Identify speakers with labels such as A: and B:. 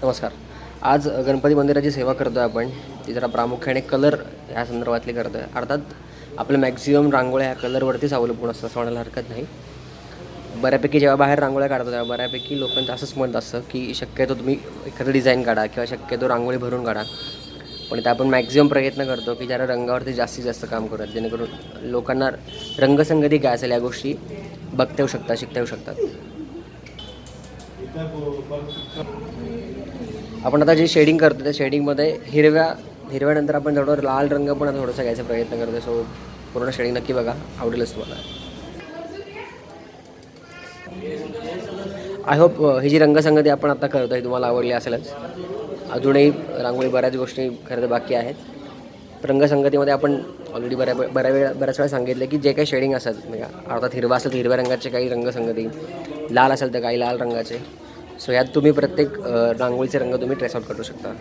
A: नमस्कार. आज गणपती मंदिराची सेवा करतो आहे आपण. ती जरा प्रामुख्याने कलर ह्या संदर्भातली करतो आहे. अर्थात आपलं मॅक्झिमम रांगोळ्या ह्या कलरवरतीच अवलंबून असतं असं म्हणायला हरकत नाही. बऱ्यापैकी जेव्हा बाहेर रांगोळ्या काढतो तेव्हा बऱ्यापैकी लोकांचं असंच मत असतं की शक्यतो तुम्ही एखादं डिझाईन काढा किंवा शक्यतो रांगोळी भरून काढा. पण इथे आपण मॅक्झिमम प्रयत्न करतो की जरा रंगावरती जास्तीत जास्त काम करूयात, जेणेकरून लोकांना रंगसंगती काय असेल या गोष्टी बघता येऊ शकतात, शिकता येऊ शकतात. आपण आता जे शेडिंग करतो त्या शेडिंगमध्ये हिरव्यानंतर आपण थोडं लाल रंग पण थोडंसं घ्यायचा प्रयत्न करतो. सो पूर्ण शेडिंग नक्की बघा, आवडेलच तुम्हाला. आय होप ही जी रंगसंगती आपण आता करतो आहे तुम्हाला आवडली असेलच. अजूनही रांगोळी बऱ्याच गोष्टी खरं तर बाकी आहेत. रंगसंगतीमध्ये आपण ऑलरेडी बऱ्याच वेळा सांगितलं की जे काही शेडिंग असतात, म्हणजे अर्थात हिरवा असेल तर हिरव्या रंगाचे काही रंगसंगती, लाल असेल तर काही लाल रंगाचे. सो यात तुम्ही प्रत्येक रांगोळीचे रंग तुम्ही ट्रेस आउट करू शकता.